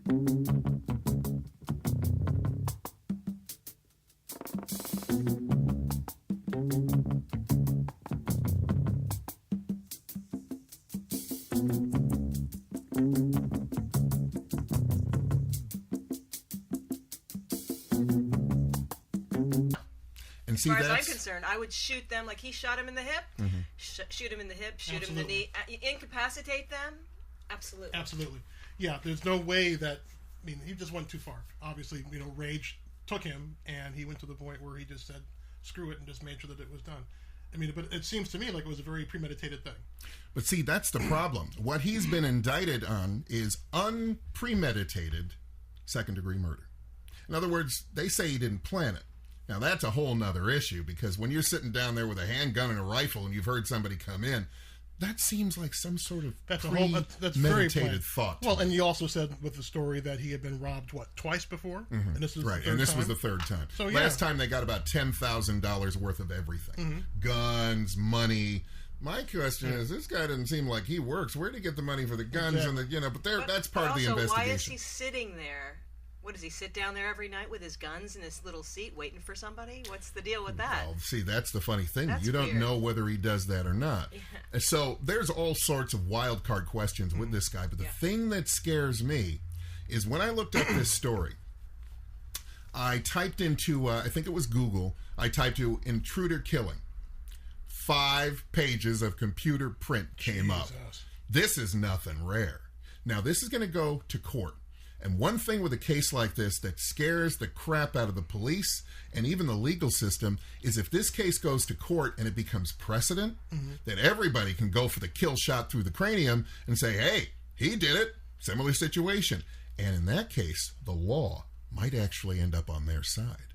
As far as I'm concerned, I would shoot them like he shot him in the hip. Mm-hmm. Shoot him in the hip, shoot him in the knee, incapacitate them. Absolutely. Yeah, there's no way that. I mean, he just went too far. Obviously, rage took him, and he went to the point where he just said, "Screw it," and just made sure that it was done. I mean, but it seems to me like it was a very premeditated thing. But see, that's the problem. What he's been indicted on is unpremeditated second-degree murder. In other words, they say he didn't plan it. Now, that's a whole nother issue, because when you're sitting down there with a handgun and a rifle and you've heard somebody come in, that seems like some sort of premeditated thought. Well, and you also said with the story that he had been robbed, twice before? Mm-hmm. And this was right, and this was the third time. So, last time they got about $10,000 worth of everything. Mm-hmm. Guns, money. My question is, this guy doesn't seem like he works. Where did he get the money for the guns? Exactly. And that's part of the investigation. Why is he sitting there? What, does he sit down there every night with his guns in his little seat waiting for somebody? What's the deal with that? Well, see, that's the funny thing. That's you don't weird. know whether he does that or not. Yeah. So there's all sorts of wild card questions with this guy. But the thing that scares me is when I looked up this story, I typed into, I think it was Google, I typed to intruder killing. 5 pages of computer print came up. This is nothing rare. Now, this is going to go to court. And one thing with a case like this that scares the crap out of the police and even the legal system is if this case goes to court and it becomes precedent, that everybody can go for the kill shot through the cranium and say, hey, he did it, similar situation. And in that case, the law might actually end up on their side.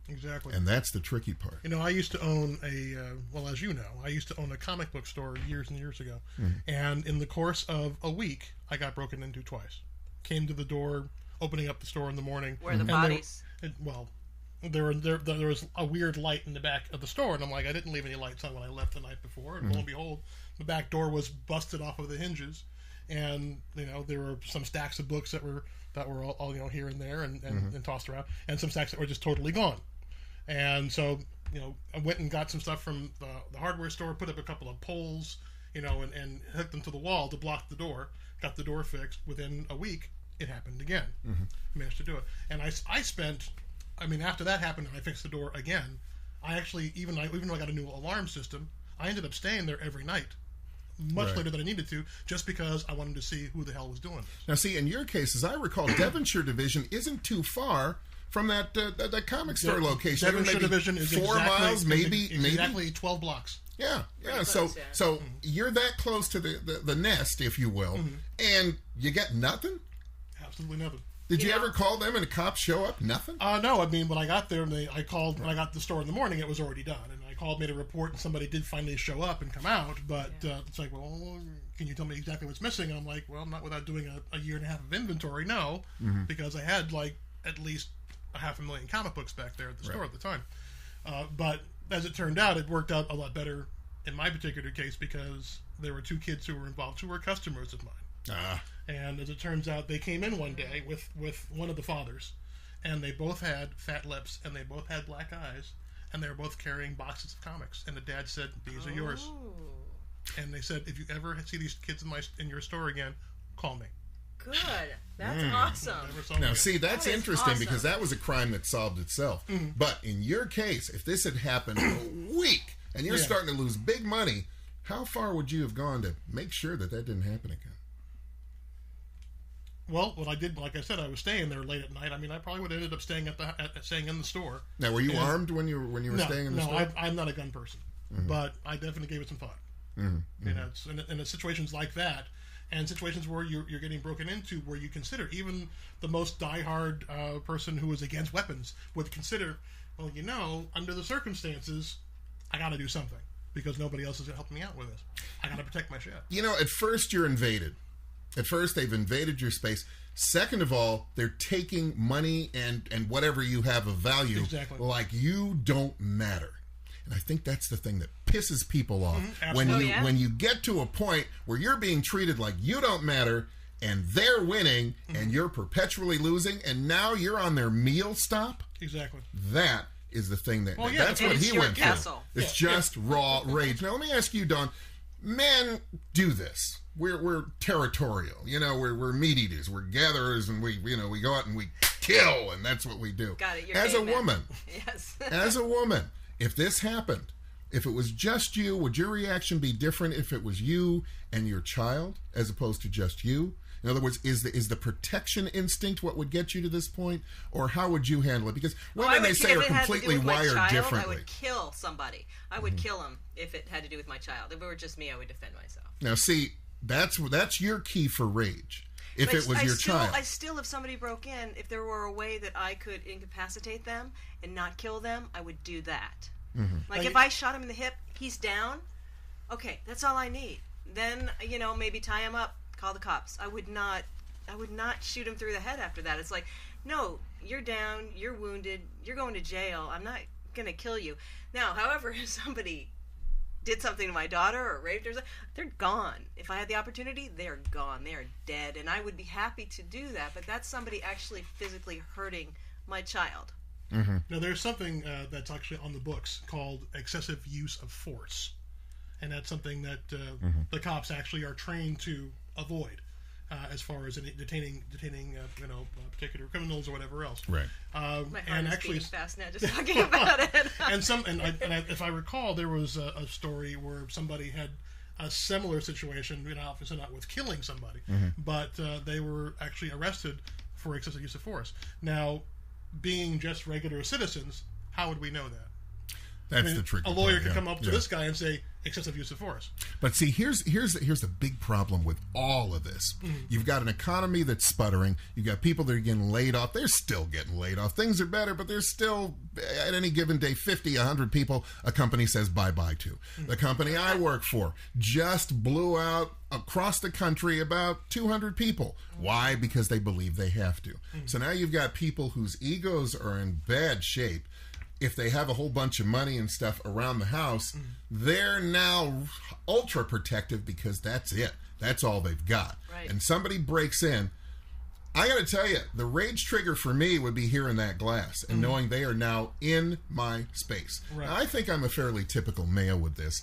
Exactly. And that's the tricky part. I used to own as you know, I used to own a comic book store years and years ago. Mm-hmm. And in the course of a week, I got broken into twice. Came to the door, opening up the store in the morning. Where are the bodies? There was a weird light in the back of the store, and I'm like, I didn't leave any lights on when I left the night before. And lo and behold, the back door was busted off of the hinges, and there were some stacks of books that were all here and there and tossed around, and some stacks that were just totally gone. And so I went and got some stuff from the hardware store, put up a couple of poles, and hooked them to the wall to block the door. Got the door fixed. Within a week, it happened again. Mm-hmm. I managed to do it. And I spent, after that happened and I fixed the door again, I actually, even though I got a new alarm system, I ended up staying there every night, much later than I needed to, just because I wanted to see who the hell was doing this. Now, see, in your case, as I recall, Devonshire Division isn't too far from that comic store location. Devonshire Division is 4 miles, maybe 12 blocks. Yeah. Close, so you're that close to the nest, if you will, and you get nothing? Absolutely nothing. Did you ever call them and the cops show up? Nothing? No. When I got there, I called when I got to the store in the morning. It was already done, and I called, made a report, and somebody did finally show up and come out. But it's like, well, can you tell me exactly what's missing? And I'm like, well, not without doing a year and a half of inventory, no, because I had at least 500,000 comic books back there at the store at the time. But as it turned out, it worked out a lot better in my particular case because there were 2 kids who were involved who were customers of mine. And as it turns out, they came in one day with one of the fathers, and they both had fat lips and they both had black eyes, and they were both carrying boxes of comics. And the dad said, "These are yours." And they said, "If you ever see these kids in your store again, call me." Good. That's awesome. Now, see, that's interesting because that was a crime that solved itself. Mm-hmm. But in your case, if this had happened a week and you're starting to lose big money, how far would you have gone to make sure that didn't happen again? Well, what I did, like I said, I was staying there late at night. I probably would have ended up staying in the store. Now, were you armed when you were staying in the store? No, I'm not a gun person, but I definitely gave it some thought. Mm-hmm. In situations like that, and situations where you're getting broken into, where you consider, even the most diehard person who is against weapons would consider, well, under the circumstances, I got to do something because nobody else is helping me out with this. I got to protect my shit. At first you're invaded. At first, they've invaded your space. Second of all, they're taking money and whatever you have of value, like you don't matter. And I think that's the thing that pisses people off. When you get to a point where you're being treated like you don't matter, and they're winning and you're perpetually losing, and now you're on their meal stop. Exactly. That is the thing that that's and what he went castle. through. It's just raw rage. Now let me ask you, Dawn. Men do this. We're territorial. We're meat eaters. We're gatherers, and we go out and we kill, and that's what we do. Got it. As a woman, yes. As a woman, if this happened, if it was just you, would your reaction be different if it was you and your child as opposed to just you? In other words, is the protection instinct what would get you to this point, or how would you handle it? Because women, they say, are completely wired differently. I would kill somebody. I would kill him if it had to do with my child. If it were just me, I would defend myself. Now, see, that's your key for rage. If it was your child. If somebody broke in, if there were a way that I could incapacitate them and not kill them, I would do that. Like if I shot him in the hip, he's down. Okay, that's all I need. Then maybe tie him up, call the cops. I would not shoot him through the head after that. It's like, no, you're down, you're wounded, you're going to jail. I'm not gonna kill you. Now, however, if somebody did something to my daughter or raped her, they're gone. If I had the opportunity, they're gone. They are dead, and I would be happy to do that. But that's somebody actually physically hurting my child. Now, there's something that's actually on the books called excessive use of force, and that's something that the cops actually are trained to avoid, as far as detaining particular criminals or whatever else. Right. My heart is beating fast now just talking about it. If I recall, there was a story where somebody had a similar situation, obviously not with killing somebody, but they were actually arrested for excessive use of force. Now, being just regular citizens, how would we know that? That's the tricky A lawyer part, could come up to this guy and say excessive use of force. But see, here's the big problem with all of this. You've got an economy that's sputtering. You've got people that are getting laid off. They're still getting laid off. Things are better, but there's still, at any given day, 50, 100 people a company says bye-bye to. The company I work for just blew out across the country about 200 people. Why? Because they believe they have to. So now you've got people whose egos are in bad shape. If they have a whole bunch of money and stuff around the house, they're now ultra protective because that's it. That's all they've got. Right. And somebody breaks in. I got to tell you, the rage trigger for me would be hearing that glass and knowing they are now in my space. Right. Now, I think I'm a fairly typical male with this.